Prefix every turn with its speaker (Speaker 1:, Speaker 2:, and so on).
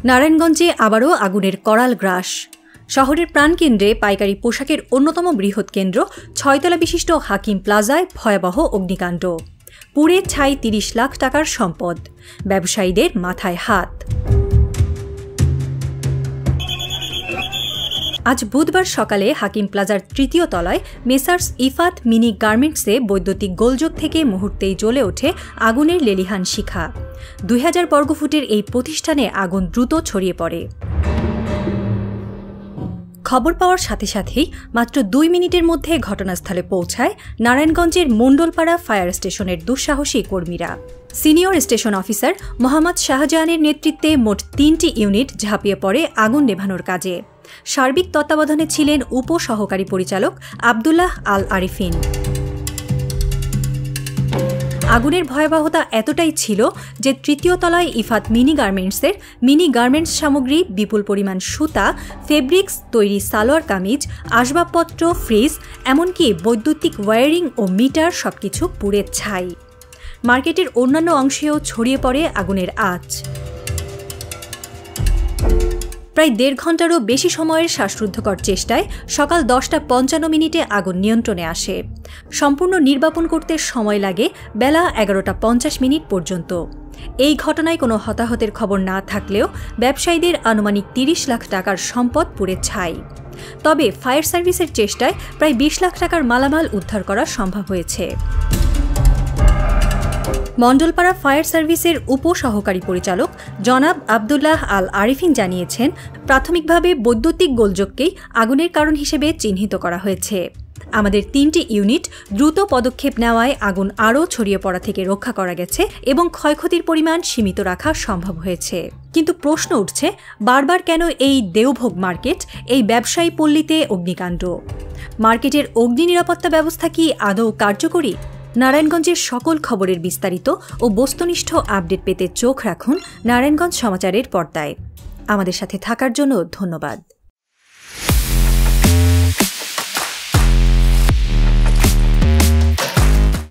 Speaker 1: নারায়ণগঞ্জে আবারও আগুনের করাল গ্রাস। শহরের প্রাণকেন্দ্রে পাইকারি পোশাকের অন্যতম বৃহৎ কেন্দ্র ৬ তলা বিশিষ্ট হাকিম প্লাজায় ভয়াবহ অগ্নিকাণ্ড। পুড়ে ছাই ৩০ লাখ টাকার সম্পদ, ব্যবসায়ীদের মাথায় হাত। আজ বুধবার সকালে হাকিম প্লাজার ৩য় তলায় মেসার্স ইফাত মিনি গার্মেন্টসে বৈদ্যুতিক গোলযোগ থেকে মুহূর্তেই জ্বলে ওঠে আগুনের লেলিহান শিখা। ২০০০ বর্গফুটের এই প্রতিষ্ঠানে আগুন দ্রুত ছড়িয়ে পড়ে। খবর পাওয়ার সাথে সাথেই মাত্র ২ মিনিটের মধ্যে ঘটনাস্থলে পৌঁছায় নারায়ণগঞ্জের মণ্ডলপাড়া ফায়ার স্টেশনের দুঃসাহসী কর্মীরা। সিনিয়র স্টেশন অফিসার মোহাম্মদ শাহজাহানের নেতৃত্বে মোট ৩টি ইউনিট ঝাঁপিয়ে পড়ে আগুন নেভানোর কাজে। সার্বিক তত্ত্বাবধানে ছিলেন উপসহকারী পরিচালক আবদুল্লাহ আল আরিফিন। আগুনের ভয়াবহতা এতটাই ছিল যে ৩য় তলায় ইফাত মিনি গার্মেন্টস সামগ্রী, বিপুল পরিমাণ সুতা, ফেব্রিক্স, তৈরি সালোয়ার কামিজ, আসবাবপত্র, ফ্রিজ, এমনকি বৈদ্যুতিক ওয়্যারিং ও মিটার সবকিছু পুড়ে ছাই। মার্কেটের অন্যান্য অংশেও ছড়িয়ে পড়ে আগুনের আঁচ। প্রায় ১.৫ ঘণ্টারও বেশি সময়ের শ্বাসরুদ্ধকর চেষ্টায় সকাল ১০টা ৫৫ আগুন নিয়ন্ত্রণে আসে। সম্পূর্ণ নির্বাপন করতে সময় লাগে বেলা ১১টা ৫০ পর্যন্ত। এই ঘটনায় কোনো হতাহতের খবর না থাকলেও ব্যবসায়ীদের আনুমানিক ৩০ লাখ টাকার সম্পদ পুড়ে ছাই। তবে ফায়ার সার্ভিসের চেষ্টায় প্রায় ২০ লাখ টাকার মালামাল উদ্ধার করা সম্ভব হয়েছে। মণ্ডলপাড়া ফায়ার সার্ভিসের উপসহকারী পরিচালক জনাব আবদুল্লাহ আল আরিফিন জানিয়েছেন, প্রাথমিকভাবে বৈদ্যুতিক গোলযোগকেই আগুনের কারণ হিসেবে চিহ্নিত করা হয়েছে। আমাদের ৩টি ইউনিট দ্রুত পদক্ষেপ নেওয়ায় আগুন আরও ছড়িয়ে পড়া থেকে রক্ষা করা গেছে এবং ক্ষয়ক্ষতির পরিমাণ সীমিত রাখা সম্ভব হয়েছে। কিন্তু প্রশ্ন উঠছে, বারবার কেন এই দেওভোগ মার্কেট, এই ব্যবসায়ী পল্লীতে অগ্নিকাণ্ড? মার্কেটের অগ্নি নিরাপত্তা ব্যবস্থা কি আদৌ কার্যকরী? নারায়ণগঞ্জের সকল খবরের বিস্তারিত ও বস্তুনিষ্ঠ আপডেট পেতে চোখ রাখুন নারায়ণগঞ্জ সমাচারের পর্দায়। আমাদের সাথে থাকার জন্য ধন্যবাদ।